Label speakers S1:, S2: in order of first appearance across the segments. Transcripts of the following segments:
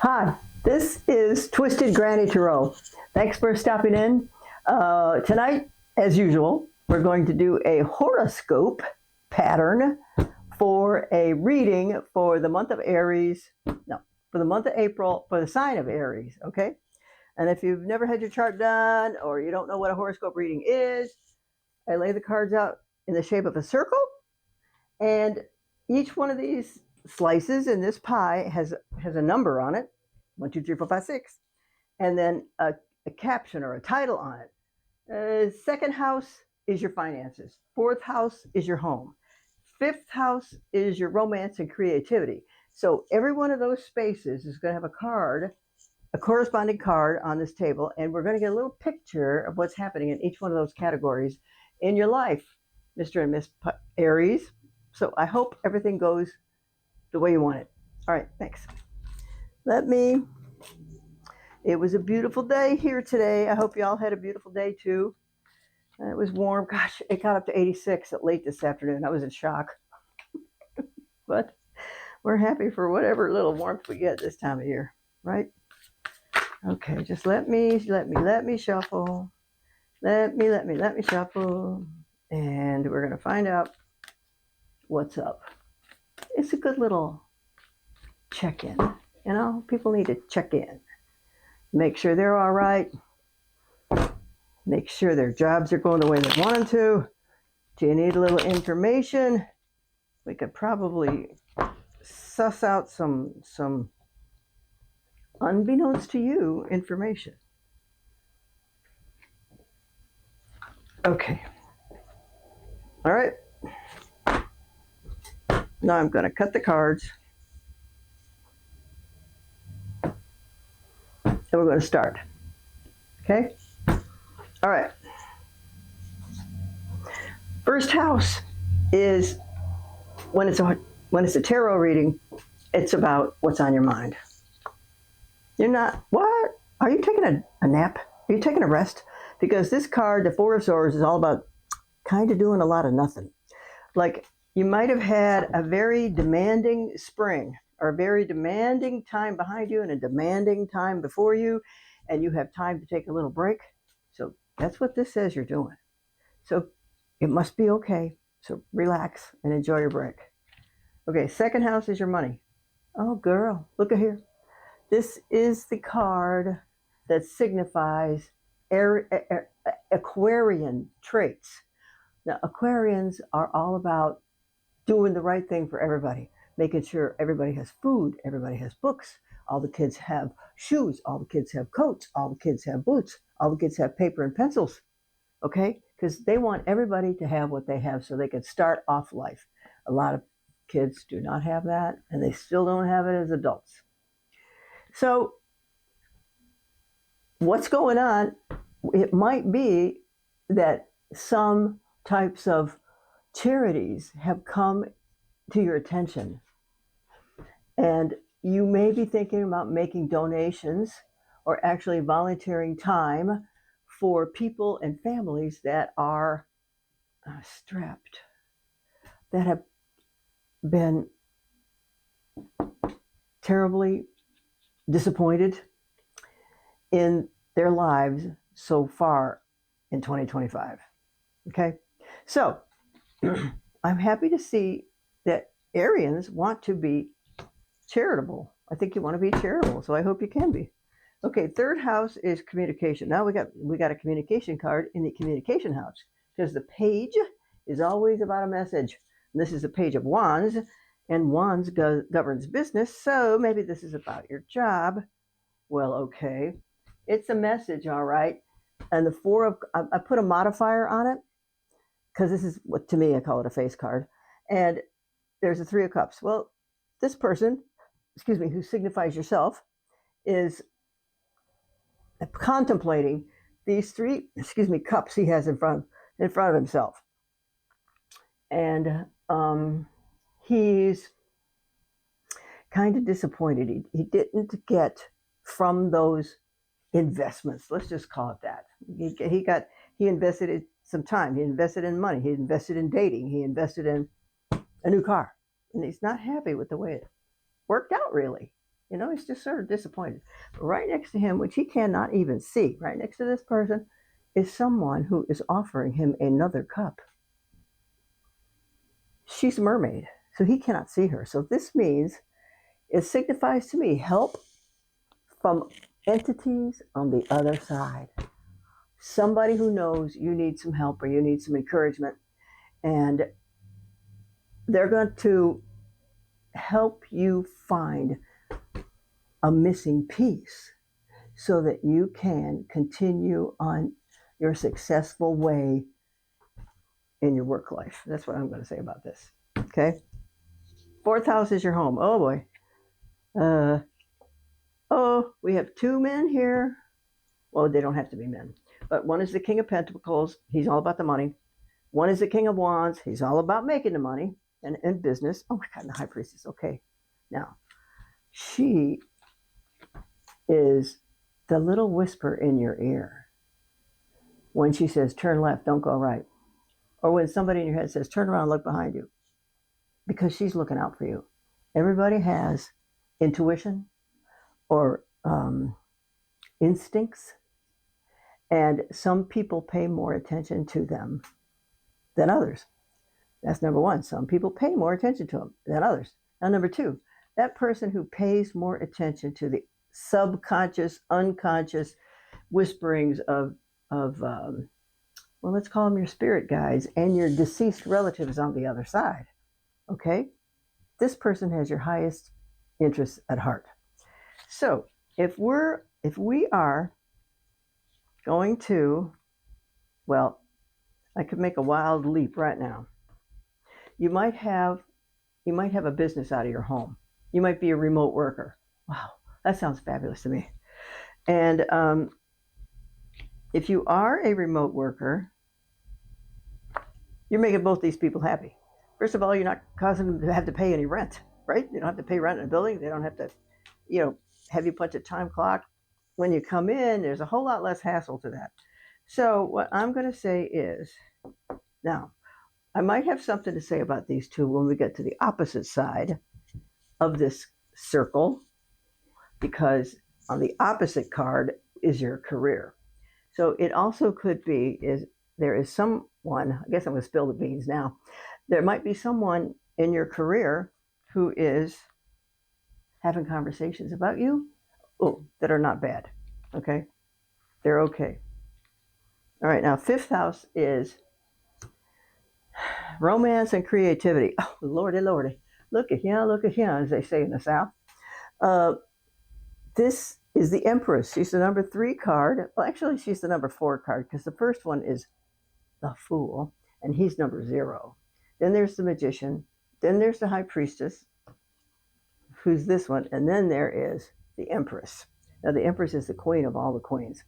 S1: Hi, this is Twisted Granny Tarot. Thanks for stopping in. Tonight, as usual, we're going to do a horoscope pattern for a reading for the month of Aries. No, for the month of April, for the sign of Aries, okay? And if you've never had your chart done or you don't know what a horoscope reading is, I lay the cards out in the shape of a circle, and each one of these slices in this pie has a number on it, 1, 2, 3, 4, 5, 6, and then a caption or a title on it. Second house is your finances. Fourth house is your home. Fifth house is your romance and creativity. So every one of those spaces is going to have a card, a corresponding card on this table, and we're going to get a little picture of what's happening in each one of those categories in your life, Mr. and Miss Aries. So I hope everything goes the way you want it. All right, thanks. It was a beautiful day here today. I hope y'all had a beautiful day too. It was warm. Gosh, it got up to 86 at late this afternoon. I was in shock. But we're happy for whatever little warmth we get this time of year, right? Okay, just let me shuffle. Let me shuffle. And we're going to find out what's up. It's a good little check-in. You know, people need to check in. Make sure they're all right. Make sure their jobs are going the way they want them to. Do you need a little information? We could probably suss out some unbeknownst to you information. Okay. All right. Now I'm going to cut the cards. And we're going to start. Okay? All right. First house is when it's a tarot reading, it's about what's on your mind. You're not, what? Are you taking a nap? Are you taking a rest? Because this card, the Four of Swords, is all about kind of doing a lot of nothing. Like you might have had a very demanding spring or a very demanding time behind you and a demanding time before you, and you have time to take a little break. So that's what this says you're doing. So it must be okay. So relax and enjoy your break. Okay, second house is your money. Oh, girl, look at here. This is the card that signifies Aquarian traits. Now, Aquarians are all about doing the right thing for everybody, making sure everybody has food, everybody has books, all the kids have shoes, all the kids have coats, all the kids have boots, all the kids have paper and pencils, okay? Because they want everybody to have what they have so they can start off life. A lot of kids do not have that, and they still don't have it as adults. So what's going on? It might be that some types of charities have come to your attention, and you may be thinking about making donations or actually volunteering time for people and families that are strapped, that have been terribly disappointed in their lives so far in 2025. Okay, so I'm happy to see that Arians want to be charitable. I think you want to be charitable, so I hope you can be. Okay, third house is communication. Now we got a communication card in the communication house because the page is always about a message. And this is a page of wands, and wands governs business, so maybe this is about your job. Well, okay, it's a message, all right. And the four of, I put a modifier on it because this is what, to me, I call it a face card. And there's a Three of Cups. Well, this person, who signifies yourself, is contemplating these three, cups he has in front of himself. And he's kind of disappointed. He didn't get from those investments. Let's just call it that. He invested some time. He invested in money. He invested in dating. He invested in a new car. And he's not happy with the way it worked out, really. You know, he's just sort of disappointed. But right next to him, which he cannot even see, right next to this person is someone who is offering him another cup. She's a mermaid, so he cannot see her. So this means it signifies to me help from entities on the other side. Somebody who knows you need some help or you need some encouragement, and they're going to help you find a missing piece so that you can continue on your successful way in your work life. That's what I'm going to say about this. Okay. Fourth house is your home. Oh boy. We have two men here. Well, they don't have to be men, but one is the King of Pentacles. He's all about the money. One is the King of Wands. He's all about making the money and business. Oh my God, the High Priestess. Okay. Now, she is the little whisper in your ear when she says, turn left, don't go right. Or when somebody in your head says, turn around, look behind you. Because she's looking out for you. Everybody has intuition or instincts, and some people pay more attention to them than others. That's number one. Some people pay more attention to them than others. Now, number two, that person who pays more attention to the subconscious, unconscious whisperings of well, let's call them your spirit guides and your deceased relatives on the other side. Okay? This person has your highest interests at heart. So if we are going to, well, I could make a wild leap right now. You might have a business out of your home. You might be a remote worker. Wow, that sounds fabulous to me. And if you are a remote worker, you're making both these people happy. First of all, you're not causing them to have to pay any rent, right? You don't have to pay rent in a building. They don't have to, have you punch a time clock. When you come in, there's a whole lot less hassle to that. So what I'm going to say is, now, I might have something to say about these two when we get to the opposite side of this circle, because on the opposite card is your career. So it also could be there is someone, I guess I'm going to spill the beans now. There might be someone in your career who is having conversations about you that are not bad. Okay? They're okay. All right, now fifth house is romance and creativity. Oh, lordy, lordy. Look at here, as they say in the South. This is the Empress. She's the number 3 card. Well, actually, she's the number 4 card because the first one is the Fool, and he's number 0. Then there's the Magician. Then there's the High Priestess, who's this one. And then there is the Empress. Now, the Empress is the queen of all the queens.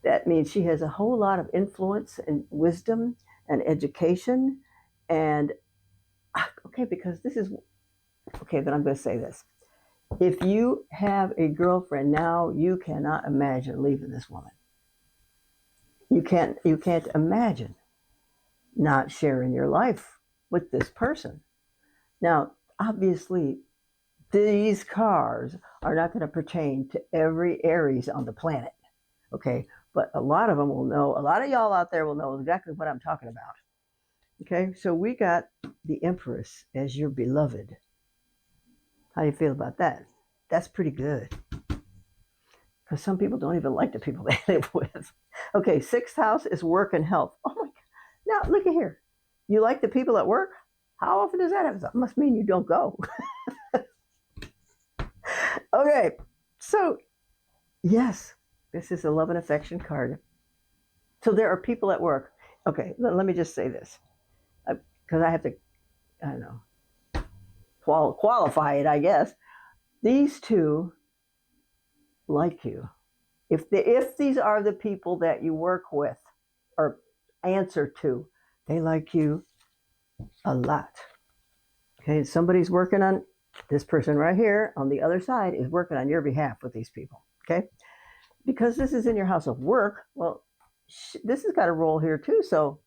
S1: That means she has a whole lot of influence and wisdom and education. And, okay, because this is, okay, then I'm going to say this. If you have a girlfriend now, you cannot imagine leaving this woman. You can't imagine not sharing your life with this person. Now, obviously, these cards are not going to pertain to every Aries on the planet, okay? But a lot of them will know, a lot of y'all out there will know exactly what I'm talking about, okay? So we got the Empress as your beloved. How do you feel about that? That's pretty good. Because some people don't even like the people they live with. Okay, 6th house is work and health. Oh my God. Now, look at here. You like the people at work? How often does that happen? That must mean you don't go. Okay, so yes, this is a love and affection card. So there are people at work. Okay, let me just say this. Because I have to, I don't know, qualify it, I guess. These two like you. If these are the people that you work with or answer to, they like you a lot. Okay, somebody's working on, this person right here on the other side is working on your behalf with these people. Okay, because this is in your house of work, well, this has got a role here too. So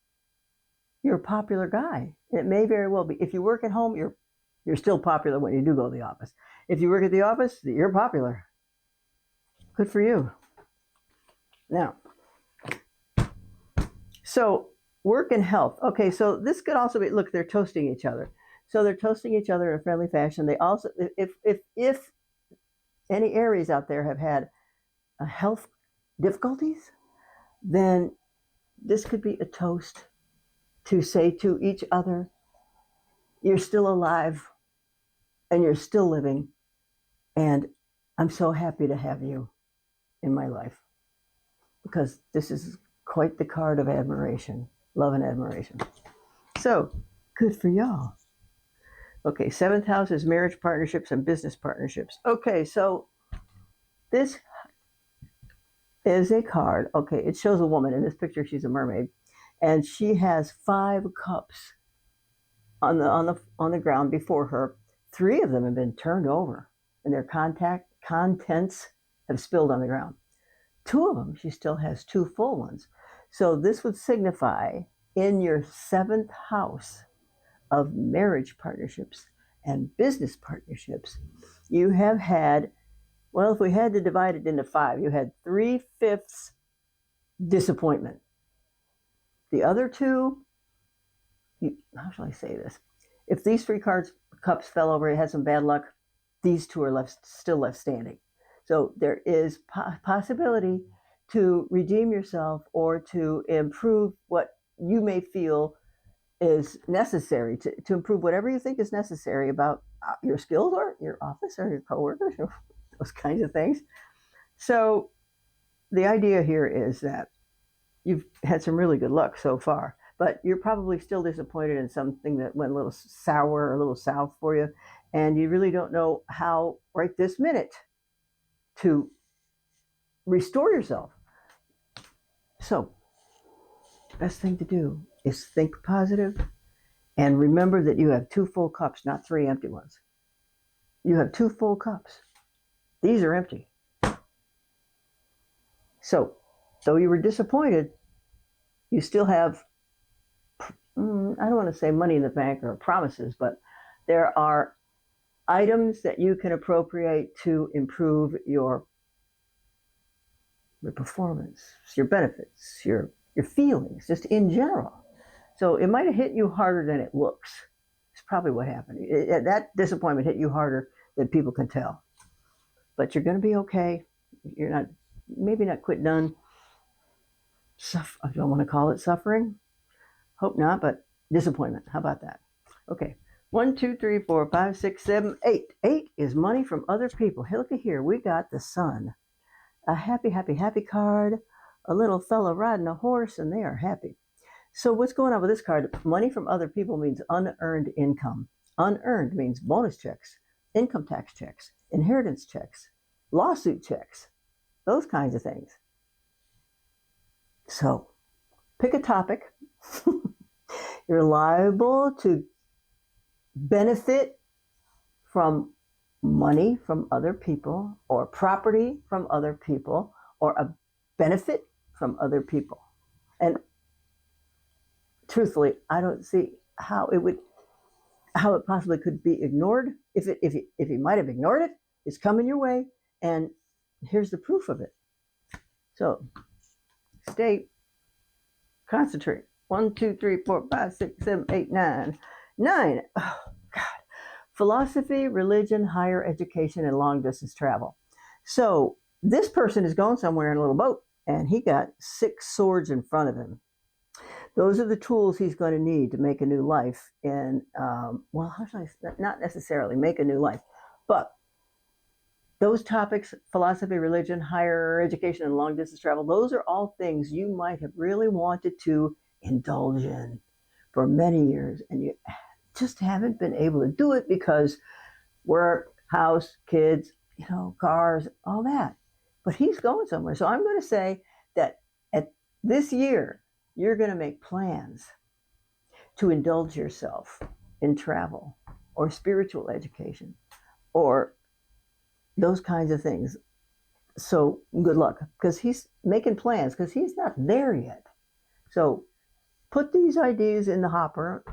S1: you're a popular guy. It may very well be. If you work at home, you're still popular when you do go to the office. If you work at the office, you're popular. Good for you. Now, so work and health. Okay, so this could also be, look, they're toasting each other. So they're toasting each other in a friendly fashion. They also, if any Aries out there have had health difficulties, then this could be a toast to say to each other, you're still alive and you're still living, and I'm so happy to have you in my life, because this is quite the card of admiration, love and admiration. So good for y'all. Okay, seventh house is marriage partnerships and business partnerships. Okay, so this is a card. Okay, it shows a woman. In this picture, she's a mermaid, and she has 5 cups on the ground before her. 3 of them have been turned over, and their contents have spilled on the ground. 2 of them, she still has 2 full ones. So this would signify in your 7th house of marriage partnerships and business partnerships, you have had, well, if we had to divide it into 5, you had 3/5 disappointment. The other 2, how shall I say this? If these 3 cups fell over, it had some bad luck, these 2 are still left standing. So there is possibility to redeem yourself or to improve what you may feel is necessary, to improve whatever you think is necessary about your skills or your office or your coworkers, those kinds of things. So the idea here is that you've had some really good luck so far, but you're probably still disappointed in something that went a little sour or a little south for you, and you really don't know how right this minute to restore yourself. So best thing to do is think positive and remember that you have 2 full cups, not 3 empty ones. You have 2 full cups. These are empty. So though you were disappointed, you still have, I don't want to say money in the bank or promises, but there are items that you can appropriate to improve your performance, your benefits, your feelings, just in general. So it might have hit you harder than it looks. It's probably what happened. That disappointment hit you harder than people can tell. But you're going to be okay. You're not, maybe not quit done. I don't want to call it suffering. Hope not, but disappointment. How about that? Okay. 1, 2, 3, 4, 5, 6, 7, 8. 8 is money from other people. Hey, look at here. We got the sun. A happy, happy, happy card. A little fella riding a horse, and they are happy. So what's going on with this card? Money from other people means unearned income. Unearned means bonus checks, income tax checks, inheritance checks, lawsuit checks, those kinds of things. So pick a topic. You're liable to benefit from money from other people, or property from other people, or a benefit from other people. And truthfully, I don't see how it possibly could be ignored. If you might have ignored it, it's coming your way, and here's the proof of it. So concentrate. 1, 2, 3, 4, 5, 6, 7, 8, 9. 9. Oh God. Philosophy, religion, higher education, and long distance travel. So this person is going somewhere in a little boat, and he got 6 swords in front of him. Those are the tools he's going to need to make a new life. And well, how should I? Not necessarily make a new life, but those topics: philosophy, religion, higher education, and long distance travel. Those are all things you might have really wanted to indulge in for many years, and you just haven't been able to do it because work, house, kids, cars, all that. But he's going somewhere. So I'm going to say that at this year, you're going to make plans to indulge yourself in travel or spiritual education or those kinds of things. So good luck, because he's making plans, because he's not there yet. So put these ideas in the hopper.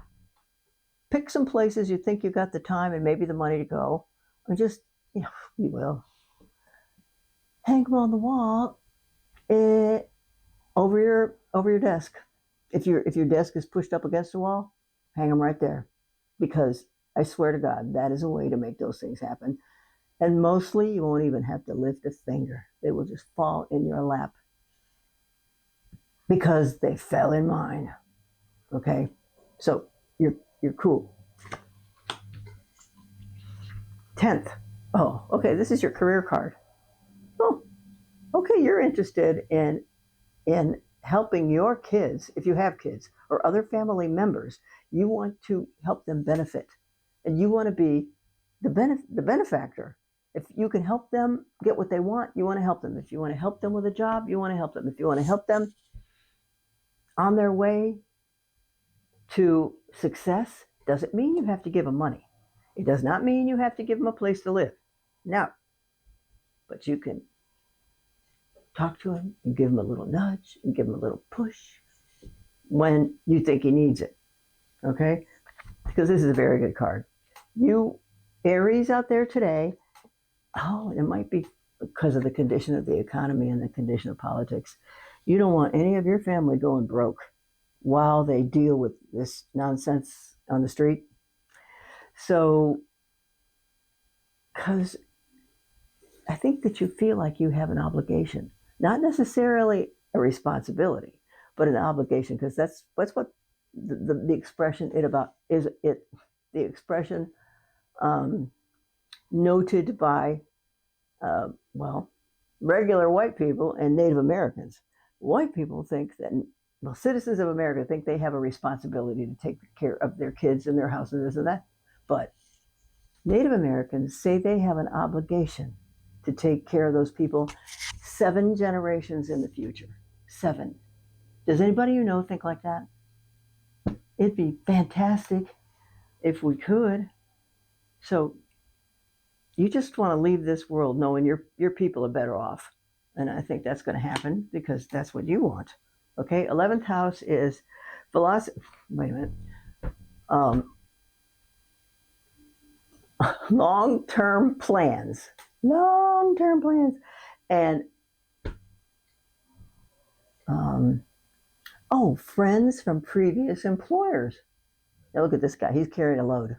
S1: Pick some places you think you got the time and maybe the money to go, and just Yeah, you will. Hang them on the wall, over your desk. If your desk is pushed up against the wall, hang them right there, because I swear to God, that is a way to make those things happen. And mostly, you won't even have to lift a finger; they will just fall in your lap because they fell in mine. Okay, so you're cool. 10th. Oh, okay. This is your career card. Oh, okay. You're interested in helping your kids, if you have kids or other family members. You want to help them benefit, and you want to be the benefactor. If you can help them get what they want, you want to help them. If you want to help them with a job, you want to help them. If you want to help them on their way to success, doesn't mean you have to give them money. It does not mean you have to give them a place to live. No, but you can talk to him and give him a little nudge and give him a little push when you think he needs it. Okay? Because this is a very good card. You Aries out there today, oh, it might be because of the condition of the economy and the condition of politics. You don't want any of your family going broke while they deal with this nonsense on the street. So, because I think that you feel like you have an obligation, not necessarily a responsibility, but an obligation, because that's what the expression it about is it the expression noted by well, regular white people and Native Americans. White people think that, well, citizens of America think they have a responsibility to take care of their kids and their houses, this and that. But Native Americans say they have an obligation to take care of those people 7 generations in the future. 7. Does anybody you know think like that? It'd be fantastic if we could. So you just want to leave this world knowing your people are better off. And I think that's going to happen because that's what you want. Okay, 11th house is philosophy. Wait a minute. Long-term plans. Long-term plans. And friends from previous employers. Now look at this guy. He's carrying a load.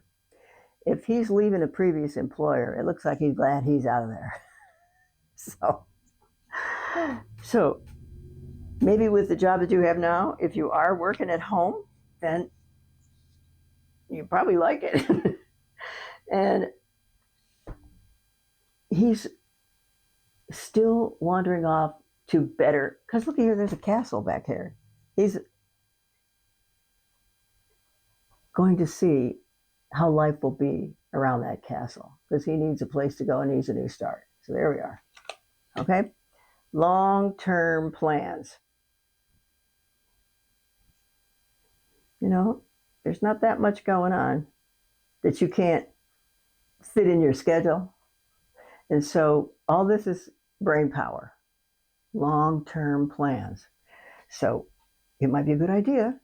S1: If he's leaving a previous employer, it looks like he's glad he's out of there. So maybe with the job that you have now, if you are working at home, then you probably like it. And he's still wandering off to better, because look here, there's a castle back here. He's going to see how life will be around that castle, because he needs a place to go and needs a new start. So there we are. Okay? Long-term plans. You know, there's not that much going on that you can't fit in your schedule. And so all this is brain power, long-term plans. So it might be a good idea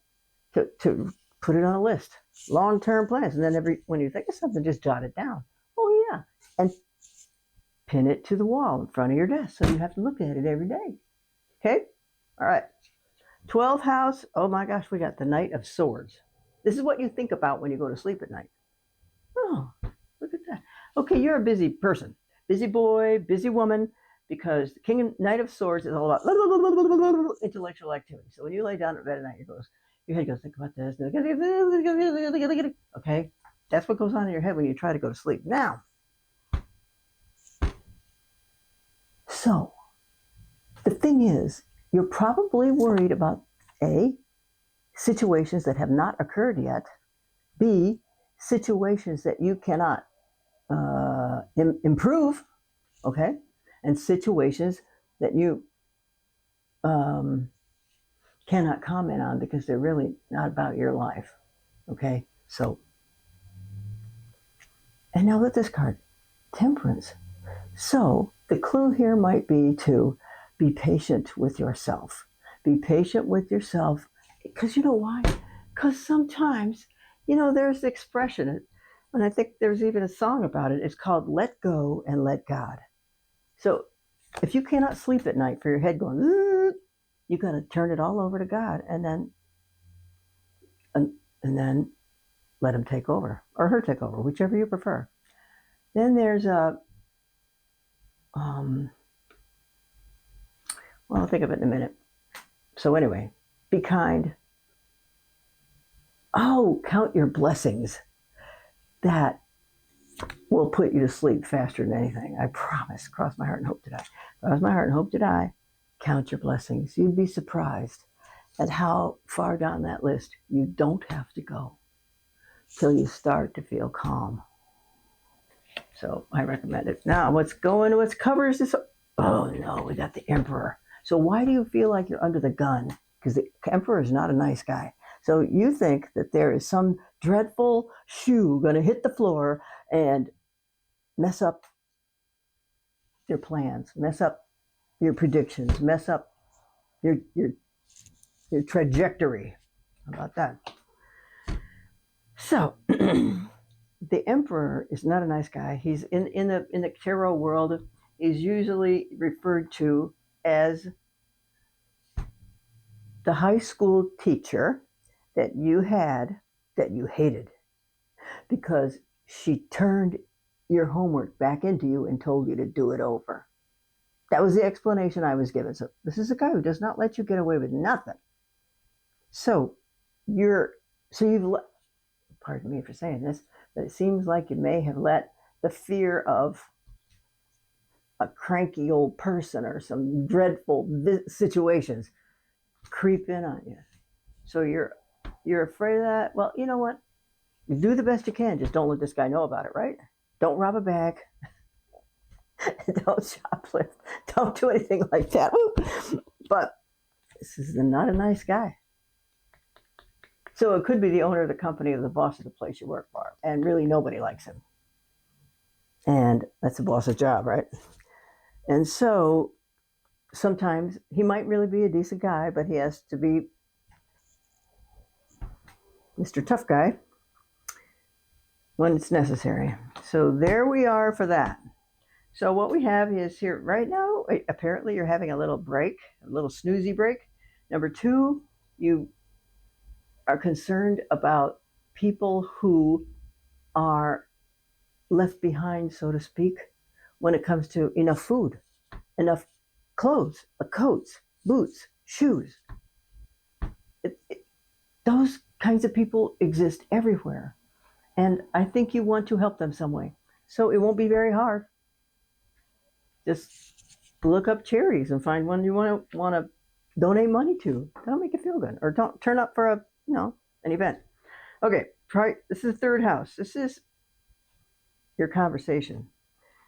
S1: to put it on a list, long-term plans. And then when you think of something, just jot it down. Oh, yeah. And pin it to the wall in front of your desk so you have to look at it every day. Okay? All right. 12th house. Oh, my gosh, we got the Knight of Swords. This is what you think about when you go to sleep at night. Oh, look at that. Okay, you're a busy person. Busy boy, busy woman, because the King and Knight of Swords is all about intellectual activity. So when you lay down at bed at night, your head goes, think about this. Okay? That's what goes on in your head when you try to go to sleep. Now, so the thing is, you're probably worried about A, situations that have not occurred yet, B, situations that you cannot improve, okay, and situations that you cannot comment on because they're really not about your life, okay? So, and now with this card, Temperance. So the clue here might be to be patient with yourself. Be patient with yourself, because you know why? Because sometimes, there's the expression, And I think there's even a song about it. It's called Let Go and Let God. So if you cannot sleep at night for your head going, you got to turn it all over to God, and, and then let him take over, or her take over, whichever you prefer. Then there's well, I'll think of it in a minute. So anyway, be kind. Oh, count your blessings. That will put you to sleep faster than anything. I promise. Cross my heart and hope to die. Cross my heart and hope to die. Count your blessings. You'd be surprised at how far down that list you don't have to go till you start to feel calm. So I recommend it. Now, what's covers this? Oh no, we got the Emperor. So why do you feel like you're under the gun? Because the Emperor is not a nice guy. So you think that there is some dreadful shoe going to hit the floor and mess up your plans, mess up your predictions, mess up your trajectory. How about that? So the Emperor is not a nice guy. He's in the tarot world. He's usually referred to as the high school teacher that you had that you hated because she turned your homework back into you and told you to do it over. That was the explanation I was given. So this is a guy who does not let you get away with nothing. So you've pardon me for saying this, but it seems like you may have let the fear of a cranky old person or some dreadful situations creep in on you. So you're afraid of that. Well, you know what? You do the best you can. Just don't let this guy know about it, right? Don't rob a bank. Don't shoplift. Don't do anything like that. But this is not a nice guy. So it could be the owner of the company or the boss of the place you work for. And really nobody likes him. And that's the boss's job, right? And so sometimes he might really be a decent guy, but he has to be Mr. Tough Guy when it's necessary. So there we are for that. So what we have is here right now, apparently you're having a little break, a little snoozy break. Number two, you are concerned about people who are left behind, so to speak, when it comes to enough food, enough clothes, coats, boots, shoes. Those kinds of people exist everywhere. And I think you want to help them some way. So it won't be very hard. Just look up charities and find one you want to donate money to. That'll make you feel good. Or don't turn up for an event. Okay, this is the third house. This is your conversation.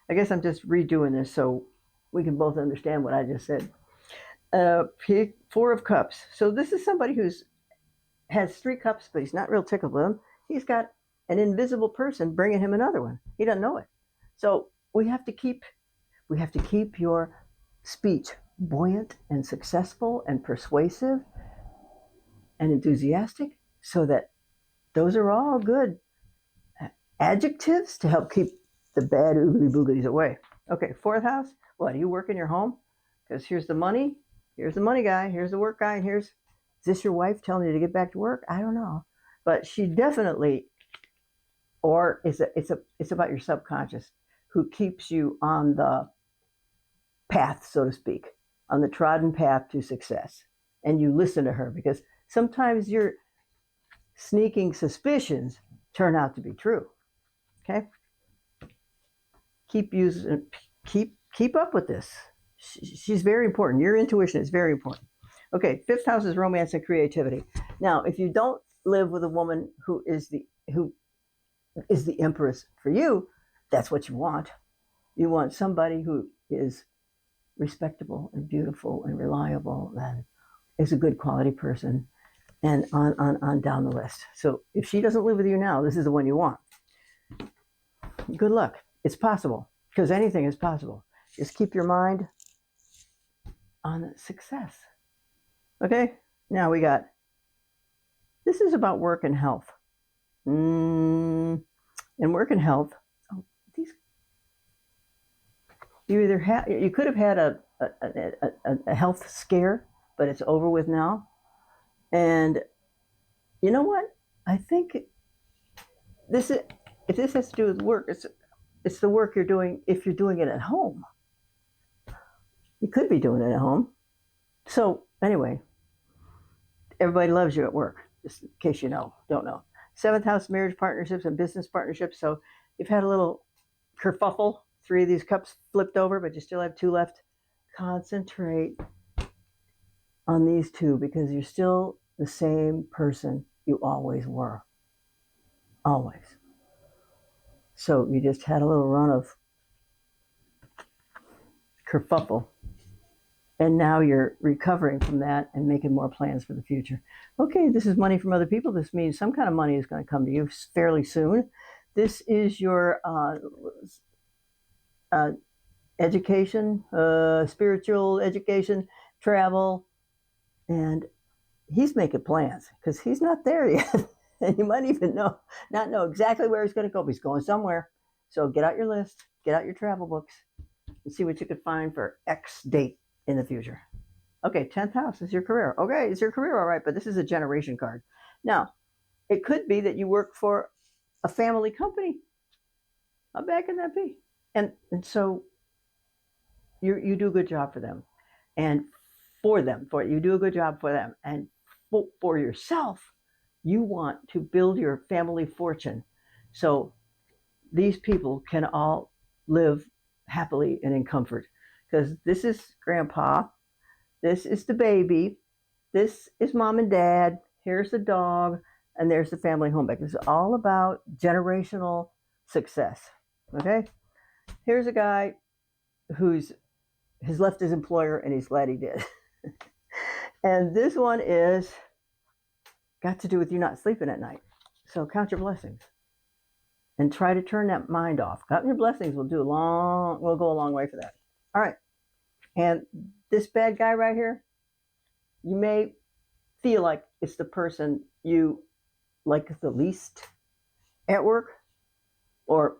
S1: I guess I'm just redoing this so we can both understand what I just said. Four of Cups. So this is somebody has 3 cups, but he's not real tickled with them. He's got an invisible person bringing him another one. He doesn't know it. So we have to keep your speech buoyant and successful and persuasive and enthusiastic, so that those are all good adjectives to help keep the bad oogly booglies away. Okay, 4th house. What, do you work in your home? Because here's the money guy, here's the work guy, and is this your wife telling you to get back to work? I don't know. But she definitely, or it's about your subconscious, who keeps you on the path, so to speak, on the trodden path to success. And you listen to her, because sometimes your sneaking suspicions turn out to be true. Okay? Keep up with this. She's very important. Your intuition is very important. Okay, 5th house is romance and creativity. Now, if you don't live with a woman who is the empress for you, that's what you want. You want somebody who is respectable and beautiful and reliable and is a good quality person, and on down the list. So if she doesn't live with you now, this is the one you want. Good luck. It's possible, because anything is possible. Just keep your mind on success. Okay? Now this is about work and health. and work and health. Oh, these you could have had a health scare, but it's over with now. And you know what? I think this is if this has to do with work, it's the work you're doing if you're doing it at home. You could be doing it at home. So anyway, everybody loves you at work, just in case you don't know. Seventh house, marriage partnerships and business partnerships. So you've had a little kerfuffle. 3 of these cups flipped over, but you still have 2 left. Concentrate on these 2 because you're still the same person you always were. Always. So you just had a little run of kerfuffle. And now you're recovering from that and making more plans for the future. Okay, this is money from other people. This means some kind of money is going to come to you fairly soon. This is your education, spiritual education, travel, and he's making plans because he's not there yet. And you might even not know exactly where he's going to go, but he's going somewhere. So get out your list, get out your travel books, and see what you could find for X date in the future. Okay, 10th house is your career. Okay, it's your career, all right, but this is a generation card. Now, it could be that you work for a family company. How bad can that be? And so you do a good job for them. And you do a good job for them. And for yourself, you want to build your family fortune. So these people can all live happily and in comfort. Because this is grandpa, this is the baby, this is mom and dad, here's the dog, and there's the family home. It's all about generational success. Okay? Here's a guy who's has left his employer and he's glad he did. And this one is got to do with you not sleeping at night. So count your blessings and try to turn that mind off. Counting your blessings will go a long way for that. All right. And this bad guy right here, you may feel like it's the person you like the least at work or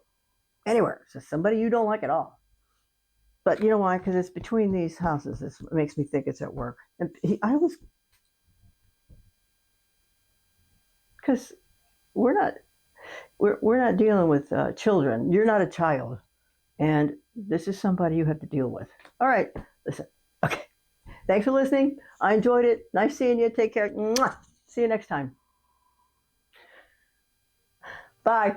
S1: anywhere. So somebody you don't like at all. But you know why? Because it's between these houses. It makes me think it's at work. And because we're not dealing with children. You're not a child, and this is somebody you have to deal with. All right, listen. Okay, thanks for listening. I enjoyed it. Nice seeing you. Take care. Mwah. See you next time. Bye.